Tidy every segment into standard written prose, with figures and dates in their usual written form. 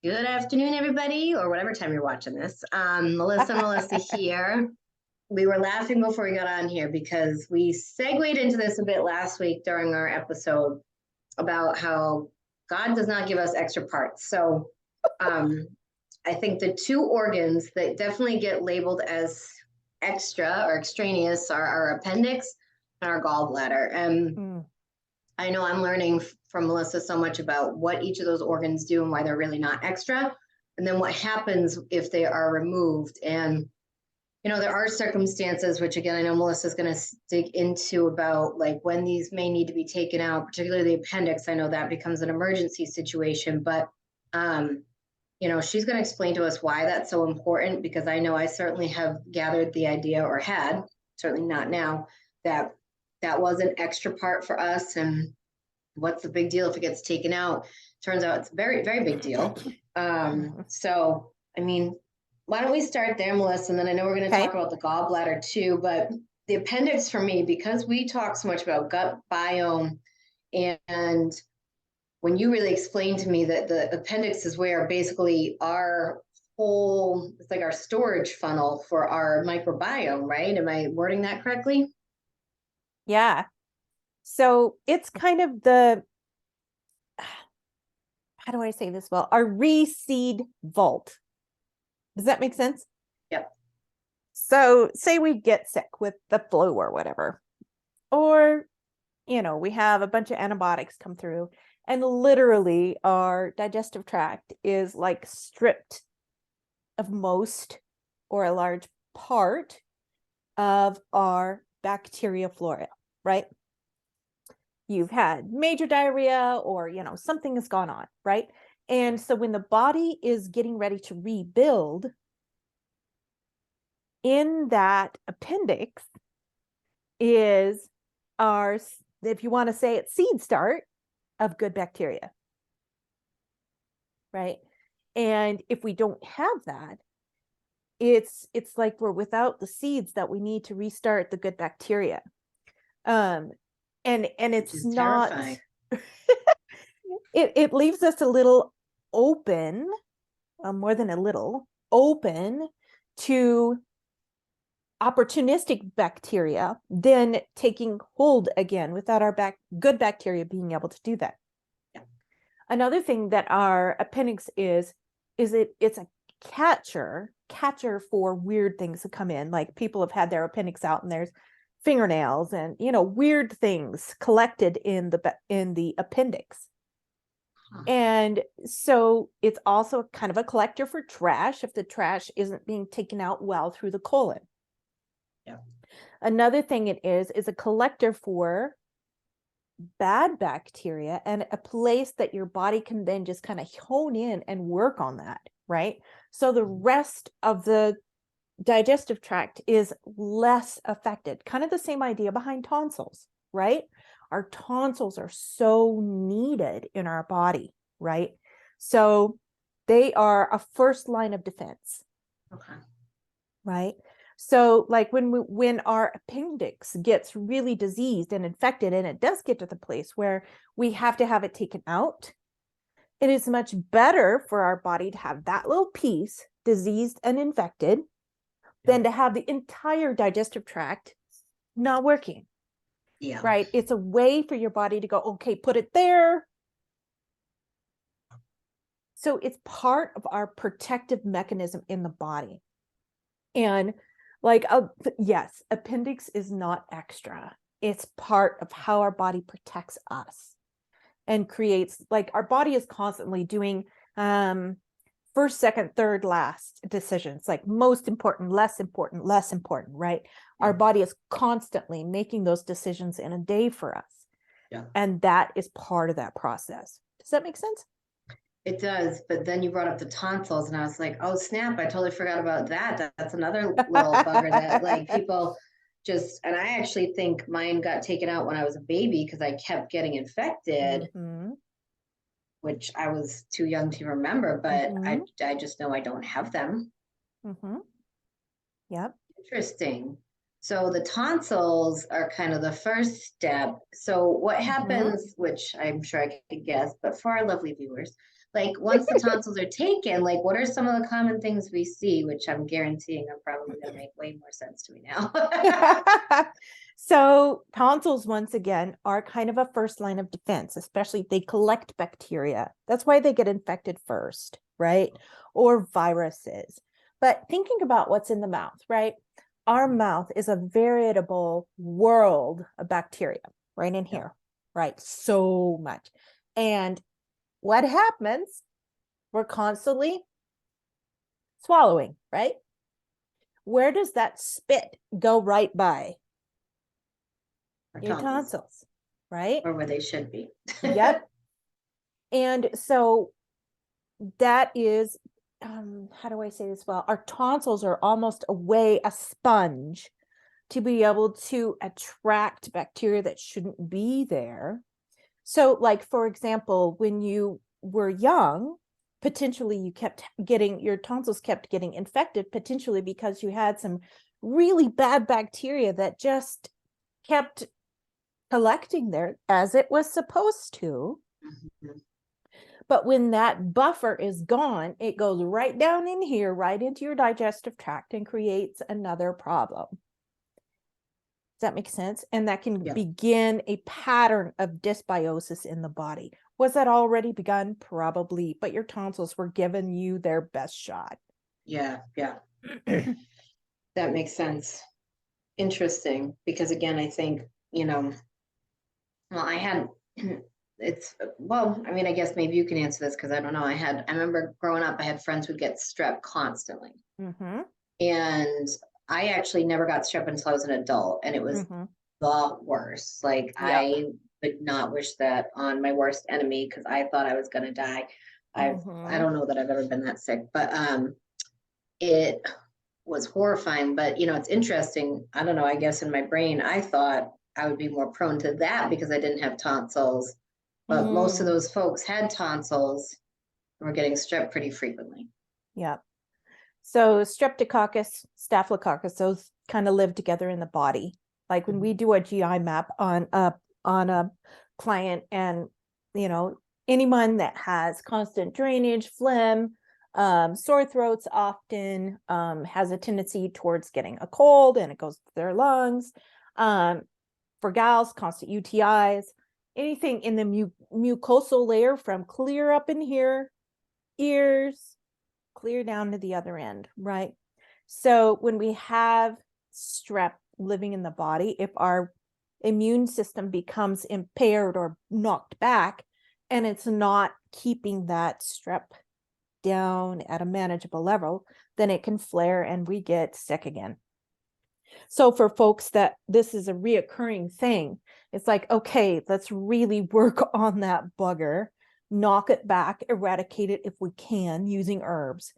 Good afternoon, everybody, or whatever time you're watching this. Melissa here. We were laughing before we got on here because we segued into this a bit last week during our episode about how God does not give us extra parts. So I think the two organs that definitely get labeled as extra or extraneous are our appendix and our gallbladder. And I know I'm learning from Melissa so much about what each of those organs do and why they're really not extra. And then what happens if they are removed. And, there are circumstances, which again, I know Melissa's going to dig into about like when these may need to be taken out, particularly the appendix. I know that becomes an emergency situation, but, she's going to explain to us why that's so important, because I know I certainly have gathered the idea, or had, certainly not now, that was an extra part for us. And what's the big deal if it gets taken out? Turns out it's a very, very big deal. So, why don't we start there, Melissa? And then I know we're going to talk about the gallbladder too, but the appendix for me, because we talk so much about gut biome, and when you really explained to me that the appendix is where basically our whole, it's like our storage funnel for our microbiome, right? Am I wording that correctly? Yeah. So it's kind of how do I say this well? Our reseed vault. Does that make sense? Yep. So say we get sick with the flu or whatever, or, we have a bunch of antibiotics come through, and literally our digestive tract is like stripped of most or a large part of our bacteria flora, right? You've had major diarrhea, or, something has gone on, right? And so when the body is getting ready to rebuild, in that appendix is our, if you want to say it, seed start of good bacteria, right? And if we don't have that, it's like we're without the seeds that we need to restart the good bacteria. And it's not it leaves us a little open, more than a little open, to opportunistic bacteria then taking hold again without our good bacteria being able to do that. Yeah. Another thing that our appendix is it's a catcher for weird things to come in. Like people have had their appendix out and there's fingernails and weird things collected in the appendix. And so it's also kind of a collector for trash if the trash isn't being taken out well through the colon. Yeah. Another thing it is a collector for bad bacteria and a place that your body can then just kind of hone in and work on that, right? So the rest of the digestive tract is less affected. Kind of the same idea behind tonsils, right? Our tonsils are so needed in our body, right? So they are a first line of defense. Okay. Right? So like when our appendix gets really diseased and infected, and it does get to the place where we have to have it taken out, it is much better for our body to have that little piece diseased and infected than to have the entire digestive tract not working. Yeah. Right? It's a way for your body to go, okay, put it there. So it's part of our protective mechanism in the body. And like, yes, appendix is not extra. It's part of how our body protects us and creates, like, our body is constantly doing first, second, third, last decisions, like most important, less important, right? Yeah. Our body is constantly making those decisions in a day for us. Yeah. And that is part of that process. Does that make sense? It does, but then you brought up the tonsils, and I was like, oh, snap, I totally forgot about that. That's another little bugger that, like, people just, and I actually think mine got taken out when I was a baby because I kept getting infected, which I was too young to remember, but I just know I don't have them. Yep. Interesting. So the tonsils are kind of the first step. So what happens, which I'm sure I could guess, but for our lovely viewers, like once the tonsils are taken, like what are some of the common things we see, which I'm guaranteeing are probably going to make way more sense to me now. So tonsils, once again, are kind of a first line of defense, especially if they collect bacteria. That's why they get infected first, right? Or viruses. But thinking about what's in the mouth, right? Our mouth is a veritable world of bacteria right in here, right? So much. And what happens? We're constantly swallowing, right? Where does that spit go? Right by your tonsils, right? Or where they should be. Yep. And so that is, how do I say this well? Our tonsils are almost a sponge to be able to attract bacteria that shouldn't be there. So like, for example, when you were young, potentially your tonsils kept getting infected, potentially because you had some really bad bacteria that just kept collecting there as it was supposed to. Mm-hmm. But when that buffer is gone, it goes right down in here, right into your digestive tract, and creates another problem. Does that make sense? And that can begin a pattern of dysbiosis in the body. Was that already begun? Probably, but your tonsils were giving you their best shot. Yeah. That makes sense. Interesting. Because again, I think, well, I guess maybe you can answer this because I don't know. I remember growing up, I had friends who would get strep constantly. Mm-hmm. And I actually never got strep until I was an adult, and it was the worst. Like I would not wish that on my worst enemy because I thought I was going to die. I don't know that I've ever been that sick, but it was horrifying. But it's interesting. I don't know. I guess in my brain, I thought I would be more prone to that because I didn't have tonsils. But most of those folks had tonsils and were getting strep pretty frequently. Yeah. So streptococcus, staphylococcus, those kind of live together in the body. Like when we do a GI map on a client, and anyone that has constant drainage, phlegm, sore throats often has a tendency towards getting a cold, and it goes to their lungs. For gals, constant UTIs, anything in the mucosal layer from clear up in here, ears, clear down to the other end, right? So when we have strep living in the body, if our immune system becomes impaired or knocked back, and it's not keeping that strep down at a manageable level, then it can flare and we get sick again. So for folks that this is a reoccurring thing, it's like, okay, let's really work on that bugger, knock it back, eradicate it if we can using herbs,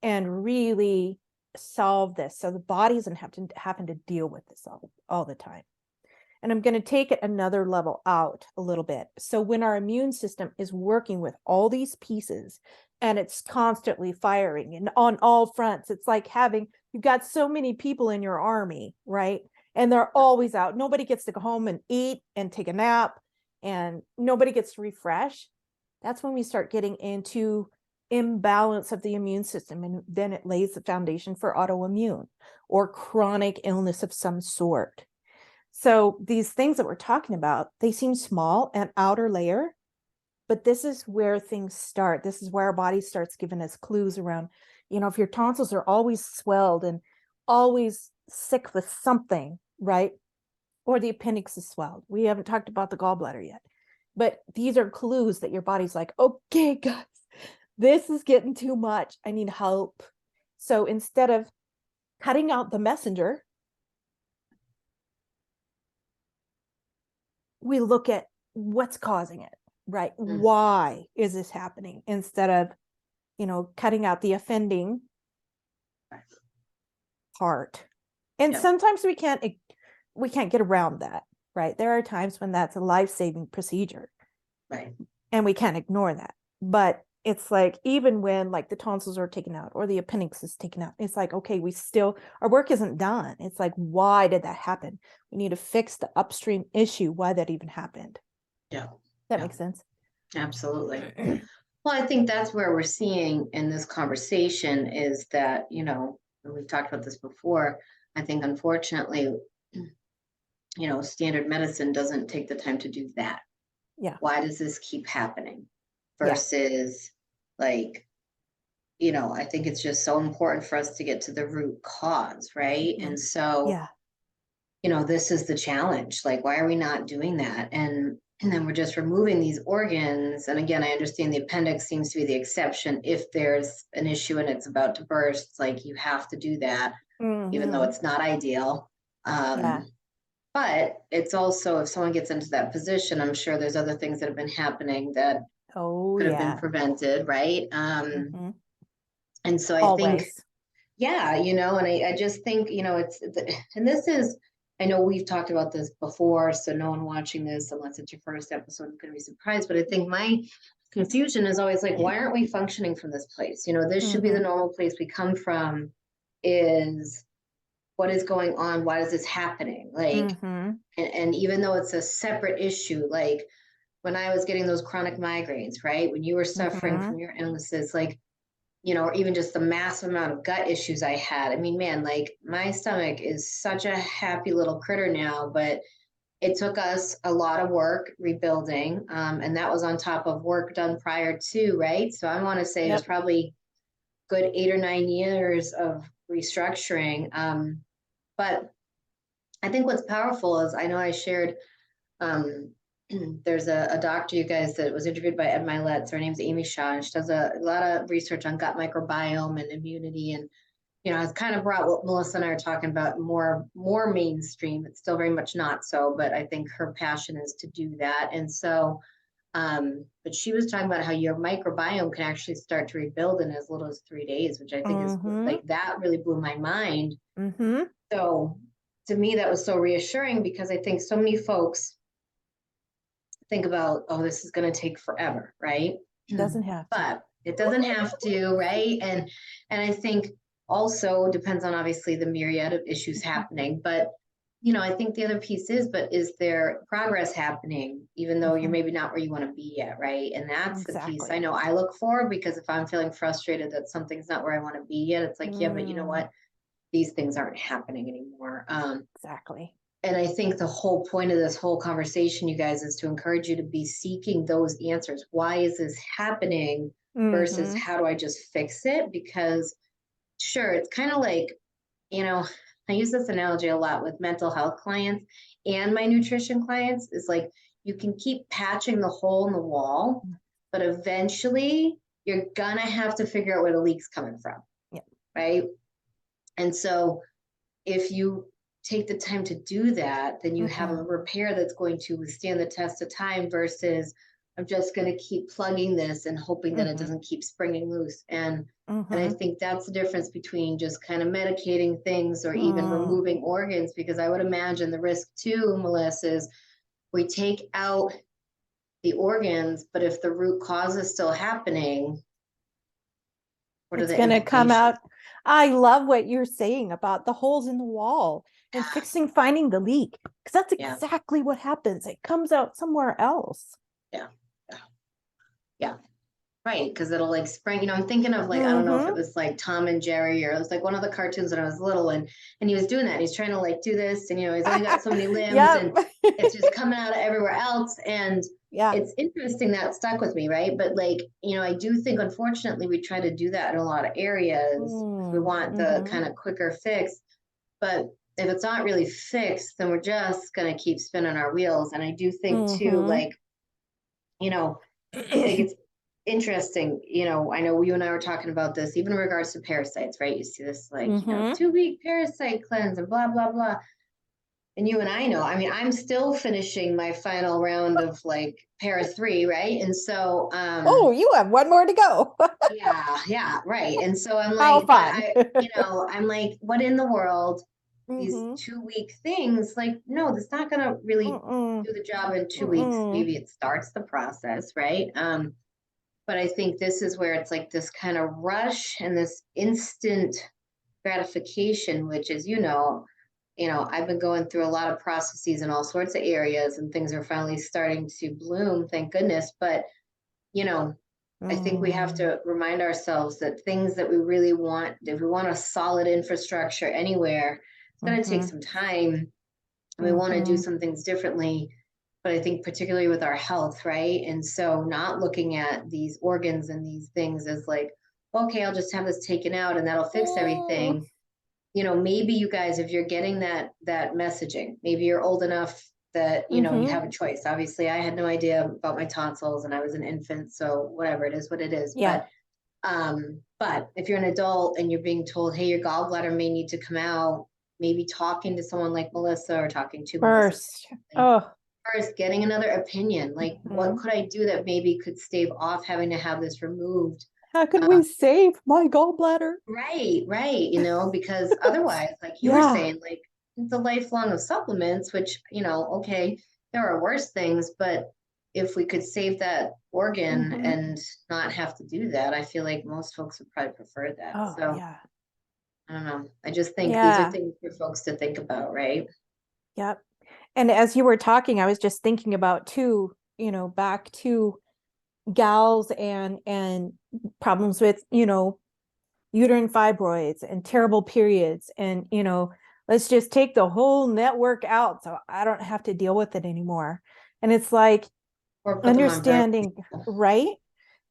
and really solve this so the body doesn't having to deal with this all the time. And I'm going to take it another level out a little bit. So when our immune system is working with all these pieces and it's constantly firing and on all fronts, it's like you've got so many people in your army, right? And they're always out. Nobody gets to go home and eat and take a nap, and nobody gets to refresh. That's when we start getting into imbalance of the immune system, and then it lays the foundation for autoimmune or chronic illness of some sort. So these things that we're talking about, they seem small and outer layer, but this is where things start. This is where our body starts giving us clues around, if your tonsils are always swelled and always sick with something, right? Or the appendix is swelled. We haven't talked about the gallbladder yet, but these are clues that your body's like, okay, guys, this is getting too much. I need help. So instead of cutting out the messenger, we look at what's causing it, right? Why is this happening? Instead of, cutting out the offending part. And sometimes we can't get around that, right? There are times when that's a life-saving procedure. Right. And we can't ignore that. But it's like, even when like the tonsils are taken out or the appendix is taken out, it's like, okay, our work isn't done. It's like, why did that happen? We need to fix the upstream issue, why that even happened. Yeah. That makes sense. Absolutely. Well, I think that's where we're seeing in this conversation is that, and we've talked about this before. I think unfortunately, standard medicine doesn't take the time to do that. Yeah. Why does this keep happening? Yeah. Versus like, I think it's just so important for us to get to the root cause, right? Mhm. And so, Yeah. this is the challenge. Like, why are we not doing that? And then we're just removing these organs. And again, I understand the appendix seems to be the exception. If there's an issue and it's about to burst, it's like you have to do that, even though Hmm. it's not ideal. Yeah. But it's also, if someone gets into that position, I'm sure there's other things that have been happening that Oh, could have been yeah. prevented, right? Hmm. And so I think, Always. yeah, and I just think, and this is, I know we've talked about this before, so no one watching this, unless it's your first episode, is going to be surprised. But I think my confusion is always like, why aren't we functioning from this place? This should be the Hmm. normal place we come from. Is what is going on? Why is this happening? Like, Hmm. and even though it's a separate issue, like when I was getting those chronic migraines, right? When you were suffering Hmm. from your illnesses, like, or even just the massive amount of gut issues I had. I mean, man, like my stomach is such a happy little critter now, but it took us a lot of work rebuilding. And that was on top of work done prior to, right? So I want to say it was Yep. probably good 8 or 9 years of restructuring. But I think what's powerful is I know I shared um, there's a doctor, you guys, that was interviewed by Ed Miletz. Her name's Amy Shaw, and she does a lot of research on gut microbiome and immunity. And it's kind of brought what Melissa and I are talking about more mainstream. It's still very much not so, but I think her passion is to do that. And so, but she was talking about how your microbiome can actually start to rebuild in as little as 3 days, which I think is Hmm. like that really blew my mind. Hmm. So to me, that was so reassuring because I think so many folks think about, oh, this is going to take forever, right? Doesn't have to. But it doesn't have to, right? And I think also depends on obviously the myriad of issues happening, but I think the other piece is, but is there progress happening, even though you're Hmm. maybe not where you want to be yet, right? And that's the piece I Exactly. know I look for, because if I'm feeling frustrated that something's not where I want to be yet, it's like, yeah, but you know Mm, what? These things aren't happening anymore. exactly. And I think the whole point of this whole conversation, you guys, is to encourage you to be seeking those answers. Why is this happening versus Hmm. how do I just fix it? Because sure, it's kind of like, you know, I use this analogy a lot with mental health clients and my nutrition clients is like you can keep patching the hole in the wall, but eventually you're gonna have to figure out where the leak's coming from, Yeah. right? And so if you take the time to do that, then you have a Hmm. repair that's going to withstand the test of time versus I'm just going to keep plugging this and hoping that it Hmm. doesn't keep springing loose. And I Hmm. think that's the difference between just kind of medicating things or even Mm. removing organs, because I would imagine the risk too, Melissa, is we take out the organs, but if the root cause is still happening, what are It's the going to come implications? out. I love what you're saying about the holes in the wall and finding the leak, because that's Yeah, exactly what happens. It comes out somewhere else. yeah, yeah, yeah. Right, because it'll like spring. I'm thinking of like I don't know if it Hmm. was like Tom and Jerry, or it was like one of the cartoons when I was little, and he was doing that. And he's trying to like do this, and he's only got so many limbs, Yep. and it's just coming out of everywhere else. And Yeah. it's interesting that stuck with me, right? But like I do think unfortunately we try to do that in a lot of areas. We want the Mm-hmm. kind of quicker fix, but if it's not really fixed, then we're just gonna keep spinning our wheels. And I do think too, Mm-hmm. like like it's interesting, I know you and I were talking about this, even in regards to parasites, right? You see this like, Mm-hmm. 2-week parasite cleanse and blah, blah, blah. And you and I know, I mean, I'm still finishing my final round of like para 3, right? And so, Oh, you have one more to go. yeah, yeah, right. And so I'm How like, but fun. I'm like, what in the world? These Mm-hmm. 2-week things, like, no, that's not going to really Mm-mm. do the job in 2 weeks. Mm-mm. Maybe it starts the process, right? But I think this is where it's like this kind of rush and this instant gratification, which is, I've been going through a lot of processes in all sorts of areas and things are finally starting to bloom, thank goodness. But, you know, I think we have to remind ourselves that things that we really want, if we want a solid infrastructure anywhere, it's going to take some time, and we want to do some things differently. But I think particularly with our health, right? And so not looking at these organs and these things as like, okay, I'll just have this taken out and that'll fix everything. You know, maybe you guys, if you're getting that messaging, maybe you're old enough that, you know, you have a choice. Obviously, I had no idea about my tonsils and I was an infant, so whatever, it is what it is. Yeah. But if you're an adult and you're being told, hey, your gallbladder may need to come out, maybe talking to someone like Melissa or talking to First. Melissa, first getting another opinion, like what could I do that maybe could stave off having to have this removed? How could we save my gallbladder? Right. You know, because otherwise, like you were saying, like it's a lifelong of supplements, which, you know, okay, there are worse things, but if we could save that organ and not have to do that, I feel like most folks would probably prefer that. I don't know. I just think these are things for folks to think about, right? Yep. And as you were talking, I was just thinking about too, you know, back to gals and problems with, you know, uterine fibroids and terrible periods. And, you know, let's just take the whole network out so I don't have to deal with it anymore. And it's like understanding, right?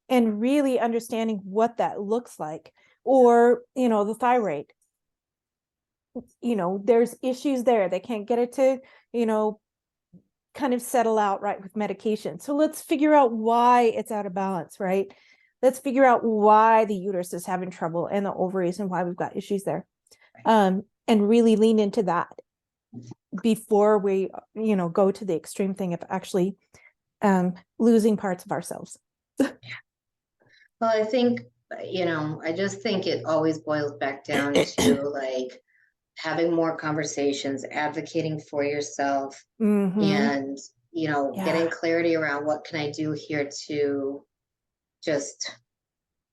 And really understanding what that looks like. Or, you know, the thyroid, you know, there's issues there. They can't get it to, you know, kind of settle out right with medication. So let's figure out why it's out of balance, right? Let's figure out why the uterus is having trouble and the ovaries and why we've got issues there. And really lean into that before we, you know, go to the extreme thing of actually losing parts of ourselves. Well, I think, you know, I just think it always boils back down to like having more conversations, advocating for yourself, and, you know, getting clarity around what can I do here to just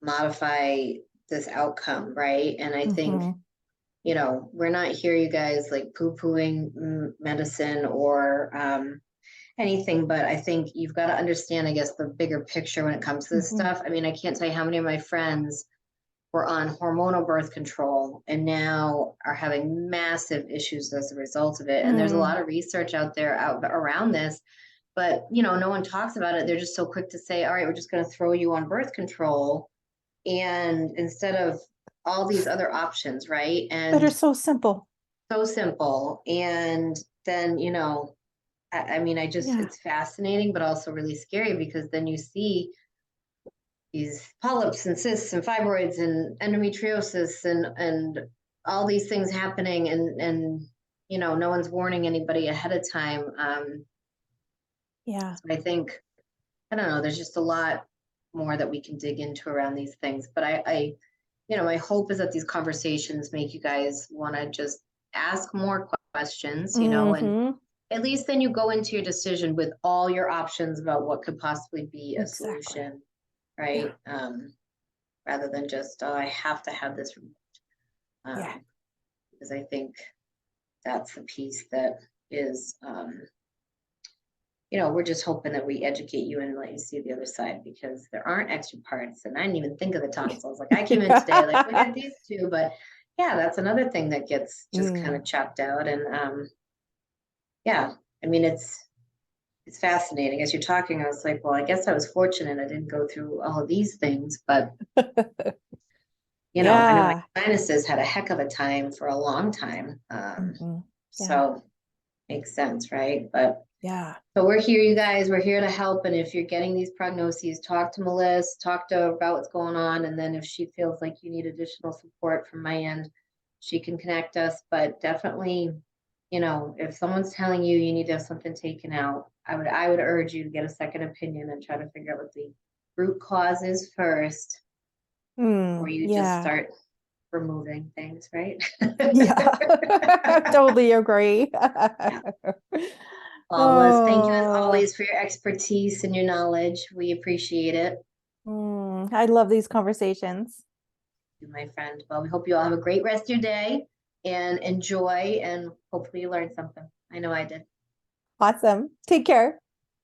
modify this outcome, right? And I think, you know, we're not here, you guys, like poo-pooing medicine or anything, but I think you've got to understand, I guess, the bigger picture when it comes to this stuff. I mean, I can't tell you how many of my friends were on hormonal birth control and now are having massive issues as a result of it. And there's a lot of research out there around this, but, you know, no one talks about it. They're just so quick to say, all right, we're just going to throw you on birth control. And instead of all these other options, right? And that are so simple. And then, you know, I mean, it's fascinating, but also really scary because then you see these polyps and cysts and fibroids and endometriosis and all these things happening and you know, no one's warning anybody ahead of time. So I think, I don't know, there's just a lot more that we can dig into around these things. But I you know, my hope is that these conversations make you guys want to just ask more questions, you know, and at least then you go into your decision with all your options about what could possibly be a solution, right? Rather than just, oh, I have to have this removed. Because I think that's the piece that is, you know, we're just hoping that we educate you and let you see the other side, because there aren't extra parts. And I didn't even think of the tonsils. Like I came in today, like we had these two, but yeah, that's another thing that gets just kind of chopped out. And I mean, it's fascinating. As you're talking, I was like, well, I guess I was fortunate I didn't go through all of these things, but you know, I know my sinuses had a heck of a time for a long time. So makes sense, right? But so we're here, you guys, we're here to help. And if you're getting these prognoses, talk to Melissa, talk to her about what's going on. And then if she feels like you need additional support from my end, she can connect us. But definitely, you know, if someone's telling you you need to have something taken out, I would urge you to get a second opinion and try to figure out what the root cause is first, or you just start removing things, right? Totally agree. Well, Liz, thank you as always for your expertise and your knowledge. We appreciate it. I love these conversations. My friend. Well, we hope you all have a great rest of your day and enjoy, and hopefully you learned something. I know I did. Awesome. Take care.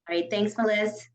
All right. Thanks, Melissa.